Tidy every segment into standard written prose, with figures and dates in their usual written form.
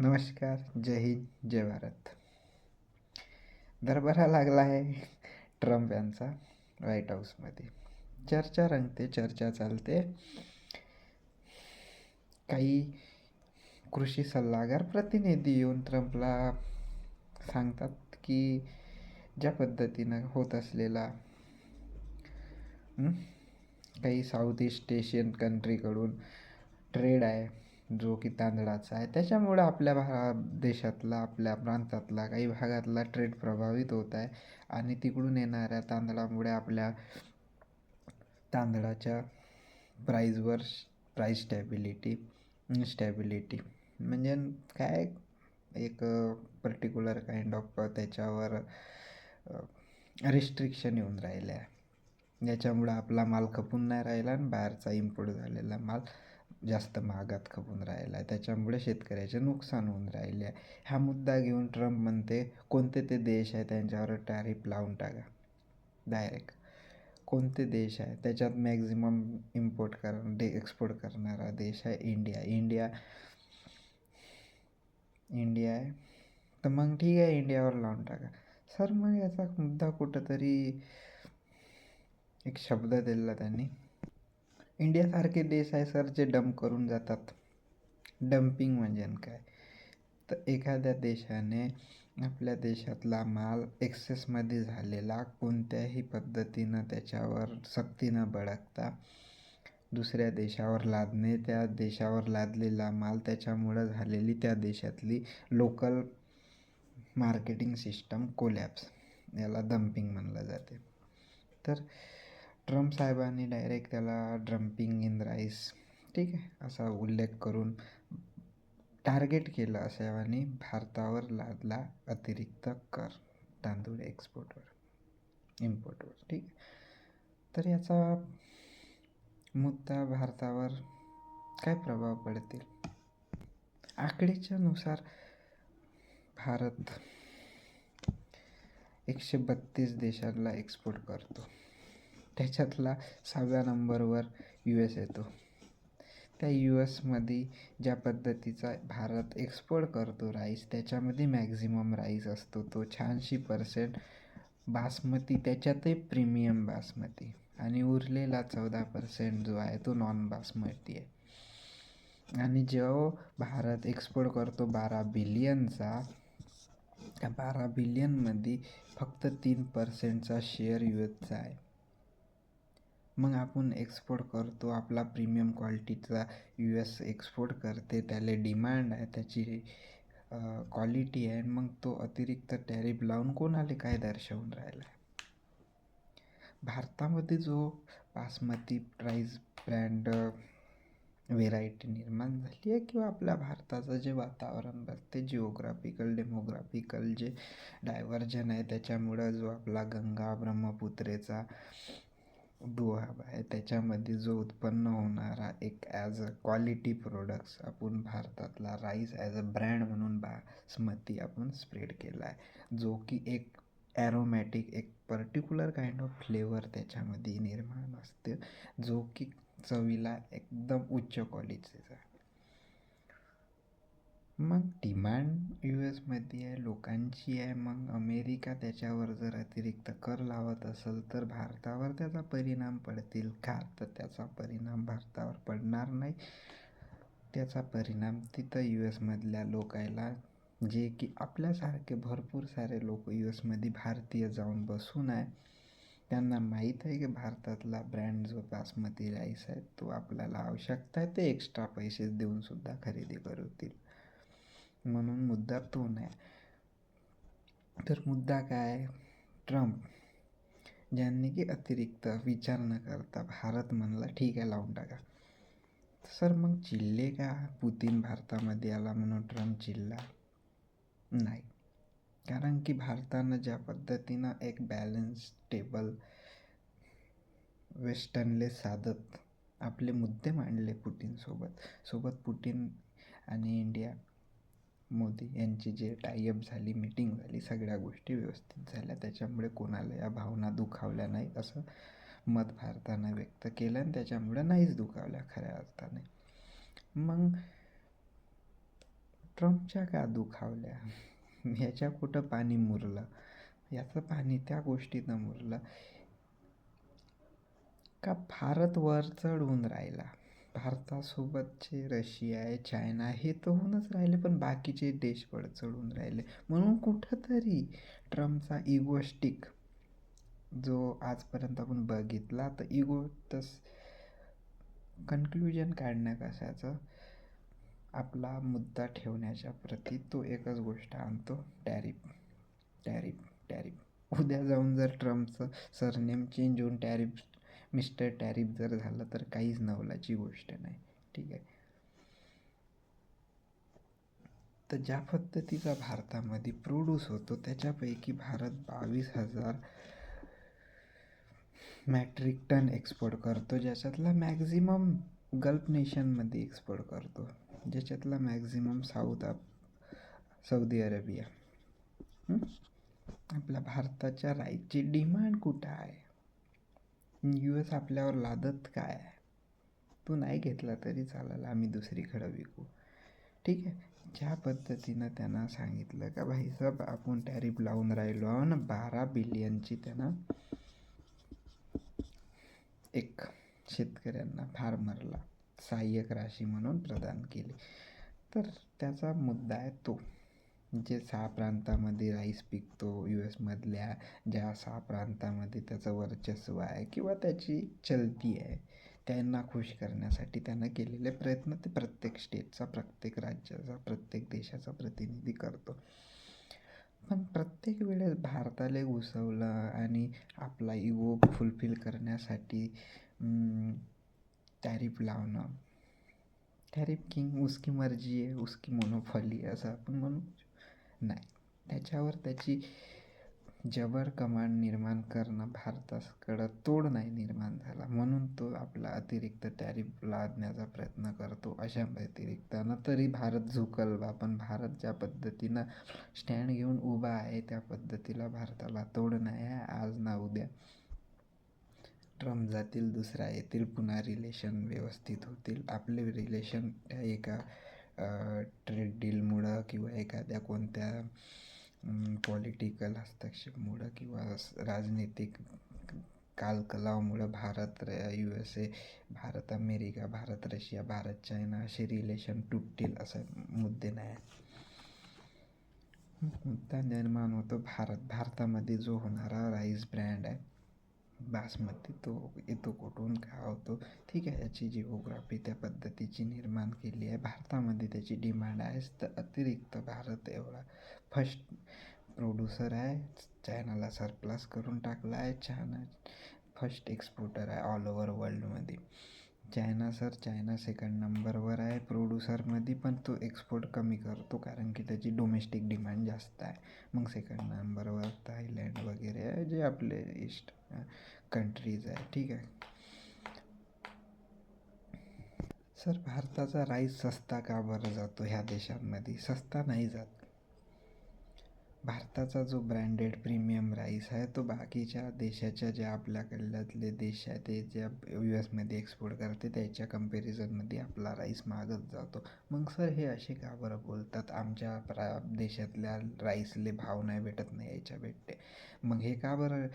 नमस्कार, जय हिंद, जय भारत. दरबारा लागला आहे ट्रम्प यांचा व्हाईट हाऊसमध्ये. चर्चा रंगते, चर्चा चालते. काही कृषी सल्लागार प्रतिनिधी येऊन ट्रम्पला सांगतात की ज्या पद्धतीनं होत असलेला काही साऊथ ईस्ट एशियन कंट्रीकडून ट्रेड आहे जो की तांदळाचा आहे, त्याच्यामुळं आपल्या देशातला, आपल्या प्रांतातला, काही भागातला ट्रेड प्रभावित होत आहे आणि तिकडून येणाऱ्या तांदळामुळे आपल्या तांदळाच्या प्राईजवर प्राईस स्टॅबिलिटी म्हणजे काय, एक पर्टिक्युलर काइंड ऑफ त्याच्यावर रिस्ट्रिक्शन येऊन राहिले आहे. याच्यामुळं आपला माल खपून नाही राहिला आणि बाहेरचा इम्पोर्ट झालेला माल जास्त महागात खपून राहिला आहे. त्याच्यामुळे शेतकऱ्याचे नुकसान होऊन राहिले आहे. हा मुद्दा घेऊन ट्रम्प म्हणते कोणते ते देश आहे त्यांच्यावर टॅरिफ लावून टाका डायरेक्ट. कोणते देश आहे त्याच्यात मॅक्झिमम एक्सपोर्ट करणारा देश आहे इंडिया आहे. तर मग ठीक आहे, इंडियावर लावून टाका सर. मग याचा मुद्दा कुठंतरी एक शब्द दिला त्यांनी. इंडियासारखे देश आहे सर जे डंप करून जातात. डम्पिंग म्हणजे काय, तर एखाद्या देशाने आपल्या देशातला माल एक्सेसमध्ये झालेला कोणत्याही पद्धतीनं त्याच्यावर सक्ती न बळगता दुसऱ्या देशावर लादणे, त्या देशावर लादलेला माल त्याच्यामुळं झालेली त्या देशातली लोकल मार्केटिंग सिस्टम कोलॅप्स, याला डम्पिंग म्हणलं जाते. तर ट्रम्प साहेबांनी डायरेक्ट त्याला डम्पिंग इन राईस, ठीक आहे, असा उल्लेख करून टार्गेट केलं अशाने भारतावर लादला अतिरिक्त कर तांदूळ इम्पोर्टवर, ठीक आहे. तर याचा मुद्दा भारतावर काय प्रभाव पडतील? आकडेच्या नुसार भारत 132 देशांना एक्सपोर्ट करतो. त्याच्यातला 6व्या नंबरवर US येतो. त्या USमध्ये ज्या पद्धतीचा भारत एक्सपोर्ट करतो राईस, त्याच्यामध्ये मॅक्झिमम राईस असतो तो 86% बासमती, त्याच्यातही प्रीमियम बासमती, आणि उरलेला 14% जो आहे तो नॉन बासमती आहे. आणि जो भारत एक्सपोर्ट करतो 12 बिलियनचा, त्या 12 बिलियनमध्ये फक्त 3%चा शेअर USचा आहे. मग आपण एक्सपोर्ट करतो, आपला प्रीमियम क्वालिटीचा US एक्सपोर्ट करते, त्याला डिमांड आहे, त्याची क्वालिटी आहे, मग तो अतिरिक्त टॅरिफ लावून कोणाला काय दर्शवून राहिला आहे? भारतामध्ये जो बासमती प्राईस ब्रँड व्हेरायटी निर्माण झाली आहे, किंवा आपल्या भारताचं जे वातावरण बघते, जिओग्राफिकल डेमोग्राफिकल जे डायव्हर्जन आहे, त्याच्यामुळं जो आपला गंगा ब्रह्मपुत्रेचा दुआब आहे, त्याच्यामध्ये जो उत्पन्न होणारा एक ॲज अ क्वालिटी प्रोडक्ट्स आपण भारतातला राईस ॲज अ ब्रँड म्हणून बासमती आपण स्प्रेड केला आहे, जो की एक ॲरोमॅटिक, एक पर्टिक्युलर काइंड ऑफ फ्लेवर त्याच्यामध्ये निर्माण असते, जो की चवीला एकदम उच्च क्वालिटीचा. मग डिमांड USमध्ये आहे, लोकांची आहे, मग अमेरिका त्याच्यावर जर अतिरिक्त कर लावत असेल तर भारतावर त्याचा परिणाम पडतील का? तर त्याचा परिणाम भारतावर पडणार नाही. त्याचा परिणाम तिथं USमधल्या लोकायला, जे की आपल्यासारखे भरपूर सारे लोक USमध्ये भारतीय जाऊन बसून आहे, त्यांना माहीत आहे की भारतातला ब्रँड जो बासमती राईस आहे तो आपल्याला आवश्यकता आहे, ते एक्स्ट्रा पैसे देऊनसुद्धा खरेदी करतील. म्हणून मुद्दा तो नाही. तर मुद्दा काय? ट्रम्प ज्यांनी की अतिरिक्त विचार न करता भारत म्हणला ठीक आहे लावून टाका. सर मग चिल्ले का? पुतीन भारतामध्ये आला म्हणून ट्रम्प चिल्ला नाही. कारण की भारतानं ज्या पद्धतीनं एक बॅलन्स टेबल वेस्टर्नले साधत आपले मुद्दे मांडले सोबत पुतीन आणि इंडिया, मोदी यांची जे टायअप झाली, मीटिंग झाली, सगळ्या गोष्टी व्यवस्थित झाल्या, त्याच्यामुळे कोणाला या भावना दुखावल्या नाही असं मत भारतानं व्यक्त केलं, आणि त्याच्यामुळे नाहीच दुखावल्या खऱ्या अर्थाने. मग ट्रम्पच्या का दुखावल्या? ह्याच्या कुठं पाणी मुरलं? याचं पाणी त्या गोष्टीनं मुरलं का भारत वर चढ होऊन राहिला. भारतासोबतचे रशिया आहे, चायना हे तर होऊनच राहिले, पण बाकीचे देश वर चढून राहिले. म्हणून कुठंतरी ट्रम्पचा इगोस्टिक जो आजपर्यंत आपण बघितला, तर इगो तस कन्क्ल्युजन काढण्या कशाचं, आपला मुद्दा ठेवण्याच्या प्रती तो एकच गोष्ट आणतो, टॅरिफ टॅरिफ टॅरिफ. उद्या जाऊन जर ट्रम्पचं सरनेम चेंज होऊन टॅरिफ मिस्टर टॅरिफ जर झालं तर काहीच नवलाची गोष्ट नाही. ठीक आहे. तर ज्या पद्धतीचा भारतामध्ये प्रोड्यूस होतो त्याच्यापैकी भारत 22,000 मॅट्रिक टन एक्सपोर्ट करतो, ज्याच्यातला मॅक्झिमम गल्फ नेशनमध्ये एक्सपोर्ट करतो, ज्याच्यातला मॅक्झिमम सौदी अरेबिया. आपल्या भारताच्या राईसची डिमांड कुठं आहे? US आपल्यावर लादत काय आहे? तू नाही घेतला तरी चालेल, आम्ही दुसरीकडं विकू. ठीक आहे. ज्या पद्धतीनं त्यांना सांगितलं का भाईसाहेब आपण टॅरिफ लावून राहिलो आणि 12 बिलियनची त्यांना एक शेतकऱ्यांना फार्मरला सहाय्यक राशी म्हणून प्रदान केली. तर त्याचा मुद्दा आहे तो, जे 6 प्रांतामध्ये राईस पिकतो US मधल्या, ज्या 6 प्रांतामध्ये त्याचं वर्चस्व आहे किंवा त्याची चलती आहे, त्यांना खुश करण्यासाठी त्यानं केलेले प्रयत्न ते प्रत्येक स्टेटचा, प्रत्येक राज्याचा, प्रत्येक देशाचा प्रतिनिधी करतो. पण प्रत्येक वेळेस भारताला घुसवलं आणि आपला इगो फुलफिल करण्यासाठी टॅरिफ लावणं. टॅरिफ किंग उसकी मर्जी आहे, उसकी मोनोपॉली असं आपण म्हणू नाही. त्याच्यावर त्याची जबर कमांड निर्माण करणं भारताकडं तोड नाही निर्माण झाला, म्हणून तो आपला अतिरिक्त टॅरिफ लादण्याचा प्रयत्न करतो. अशा व्यतिरिक्तानं तरी भारत झुकल बा, पण भारत ज्या पद्धतीनं स्टँड घेऊन उभा आहे त्या पद्धतीला भारताला तोड नाही आहे. आज ना उद्या ट्रम्प जातील, दुसरा येतील, पुन्हा रिलेशन व्यवस्थित होतील. आपले रिलेशन एका ट्रेड डीलमुळं किंवा एखाद्या कोणत्या पॉलिटिकल हस्तक्षेपमुळं किंवा राजनीतिक कालकलावामुळं Bharat USA, Bharat America, Bharat Russia, Bharat China असे रिलेशन तुटतील असं मुद्दे नाही. मुद्दा निर्माण होतो भारतामध्ये जो होणारा राईस ब्रँड आहे बासमती, तो येतो कुठून, काय होतो. ठीक आहे, याची जिओग्राफी त्या पद्धतीची निर्माण केली आहे. भारतामध्ये त्याची डिमांड आहे, तर अतिरिक्त भारत एवढा फर्स्ट प्रोड्युसर आहे. चायनाला सरप्लस करून टाकला आहे. चायना फर्स्ट एक्सपोर्टर आहे ऑल ओव्हर वर्ल्डमध्ये. चायना सेकंड नंबरवर आहे प्रोड्युसरमध्ये, पण तो एक्सपोर्ट कमी करतो कारण की त्याची डोमेस्टिक डिमांड जास्त आहे. मग सेकंड नंबरवर थायलंड वगैरे आहे, जे आपले ईस्ट कंट्रीज आहे. ठीक आहे सर. भारताचा राईस सस्ता का बरं जातो ह्या देशांमध्ये? सस्ता नाही जात. भारताचा जो ब्रँडेड प्रीमियम राईस आहे तो बाकीच्या देशाच्या ज्या आपल्याकडल्यातले देश आहे ते ज्या US एक्सपोर्ट करते त्याच्या कंपॅरिझनमध्ये आपला राईस महागच जातो. मग सर हे असे का बरं बोलतात, आमच्या देशातल्या राईसले भाव नाही भेटत, नाही याच्या भेटते. मग हे का बरं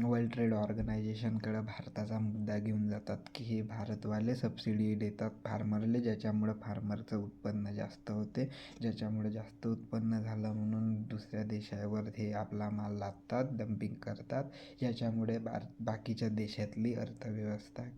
वर्ल्ड ट्रेड ऑर्गनायझेशनकडं भारताचा मुद्दा घेऊन जातात की हे भारतवाले सबसिडी देतात फार्मरले, ज्याच्यामुळं फार्मरचं उत्पन्न जास्त होते, ज्याच्यामुळे जास्त उत्पन्न झालं म्हणून दुसऱ्या देशावर हे आपला माल लादतात, डम्पिंग करतात, याच्यामुळे बाकीच्या देशातली अर्थव्यवस्था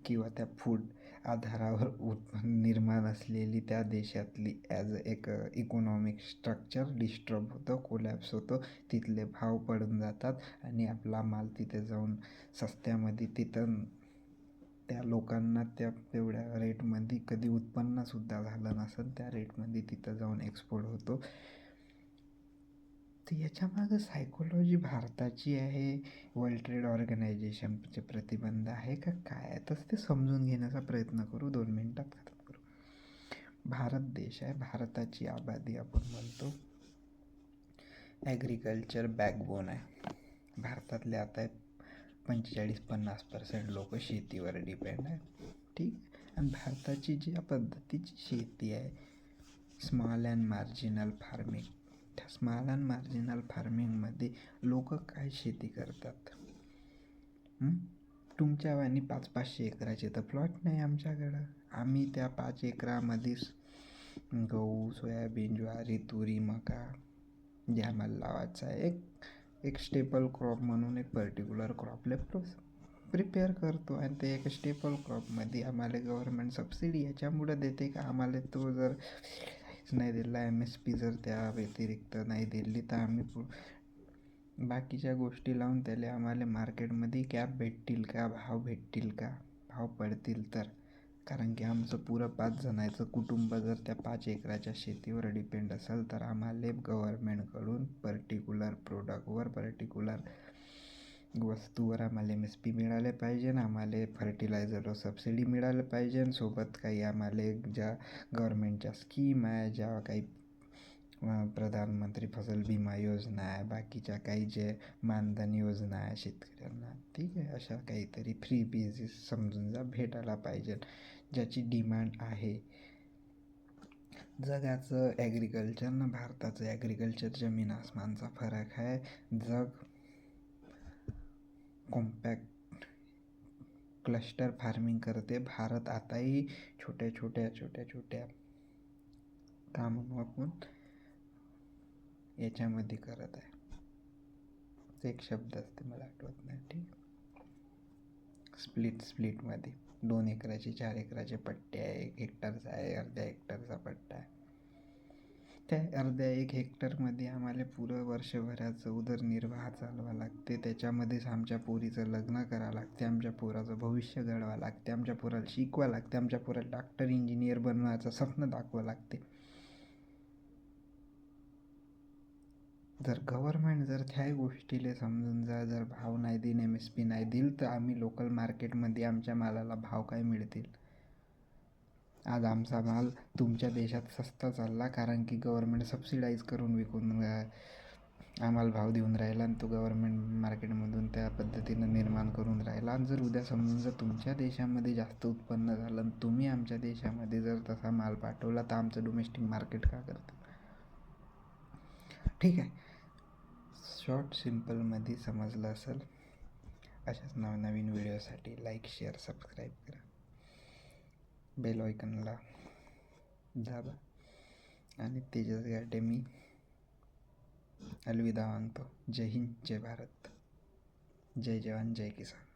किंवा त्या फूड आधारावर निर्माण असलेली त्या देशातली ॲज एक इकॉनॉमिक स्ट्रक्चर डिस्टर्ब होतं, कोलॅप्स होतं, तिथले भाव पडून जातात आणि आपला माल तिथे जाऊन सस्त्यामध्ये तिथं त्या लोकांना त्या तेवढ्या रेटमध्ये कधी उत्पन्नसुद्धा झालं नसेल त्या रेटमध्ये तिथं जाऊन एक्सपोर्ट होतो. तर याच्यामागं सायकोलॉजी भारताची आहे, वर्ल्ड ट्रेड ऑर्गनायझेशनचे प्रतिबंध आहे का काय आहे, तसं ते समजून घेण्याचा प्रयत्न करू. 2 मिनटात खतम करू. भारत देश आहे, भारताची आबादी आपण म्हणतो ॲग्रिकल्चर बॅकबोन आहे. भारतातले आता 45-50% लोक शेतीवर डिपेंड आहे. ठीक. आणि भारताची ज्या पद्धतीची शेती आहे स्मॉल अँड मार्जिनल फार्मिंग. त्या स्मॉल अँड मार्जिनल फार्मिंगमध्ये लोक काय शेती करतात? तुमच्यावानी 500-500 एकराचे तर प्लॉट नाही आमच्याकडं. आम्ही त्या 5 एकरामध्येच गहू, सोयाबीन, ज्वारी, तुरी, मका जे आम्हाला लावायचं आहे, एक स्टेपल क्रॉप म्हणून एक पर्टिक्युलर क्रॉपला प्रिपेअर करतो. आणि ते एक स्टेपल क्रॉपमध्ये आम्हाला गव्हर्मेंट सबसिडी याच्यामुळं देते का आम्हाला तो जर नाही दिला, MSP जर त्या व्यतिरिक्त नाही दिली, तर आम्ही बाकीच्या गोष्टी लावून त्याला आम्हाला मार्केटमध्ये कॅप भेटतील का, भाव भेटतील का, भाव पडतील तर. कारण की आमचं पुरं 5 जणांचं कुटुंब जर त्या 5 एकराच्या शेतीवर डिपेंड असेल, तर आम्हाला गव्हर्मेंटकडून पर्टिक्युलर प्रोडक्टवर, पर्टिक्युलर वस्तूवर आम्हाला MSP मिळाले पाहिजे. आम्हाला फर्टिलायझरवर सबसिडी मिळालं पाहिजे. सोबत काही आम्हाला ज्या गव्हर्मेंटच्या स्कीम आहे, ज्या काही प्रधानमंत्री फसल विमा योजना आहे, बाकीच्या काही जे मानधन योजना आहे शेतकऱ्यांना, ठीक आहे, अशा काहीतरी फ्री बेसिस समजून जा भेटायला पाहिजे, ज्याची डिमांड आहे. जगाचं ॲग्रिकल्चर ना भारताचं ॲग्रिकल्चर जमीन आसमानचा फरक आहे. जग कॉम्पॅक्ट क्लस्टर फार्मिंग करते. भारत आताही छोट्या छोट्या कामं वापरून याच्यामध्ये करत आहे. एक शब्द असते मला आठवत नाही, ठीक. स्प्लिटमध्ये 2 एकराचे 4 एकराचे पट्टे आहे, 1 हेक्टरचा आहे, अर्ध्या हेक्टरचा पट्टा आहे. त्या अर्ध्या 1 हेक्टरमध्ये आम्हाला पुरं वर्षभराचं उदरनिर्वाह चालवा लागते. त्याच्यामध्येच आमच्या पोरीचं लग्न करावं लागते, आमच्या पोराचं भविष्य घडवावं लागते, आमच्या पोराला शिकवा लागते, आमच्या पोराला डॉक्टर इंजिनियर बनवायचं स्वप्न दाखवावं लागते. जर गव्हर्मेंट जर त्या गोष्टीला समजून जर भाव नाही देईन, MSP नाही देईल, तर आम्ही लोकल मार्केटमध्ये आमच्या मालाला भाव काय मिळतील? आज आमचा माल तुमच्या देशात सस्ता चालला कारण की गव्हर्मेंट सबसिडाईज करून विकून आम्हाला भाव देऊन राहिला, आणि तो गव्हर्मेंट मार्केटमधून त्या पद्धतीनं निर्माण करून राहिला. आणि जर उद्या समजून जर तुमच्या देशामध्ये जास्त उत्पन्न झालं आणि तुम्ही आमच्या देशामध्ये जर तसा माल पाठवला, तर आमचं डोमेस्टिक मार्केट का करतं? ठीक आहे, शॉर्ट सिम्पलमध्ये समजलं असेल. अशाच नवनवीन व्हिडिओसाठी लाईक, शेअर, सबस्क्राईब करा, बेल आयकॉनला दाबा. आणि तेजस गाटे मी अलविदा मागतो. जय हिंद, जय भारत, जय जवान, जय किसान.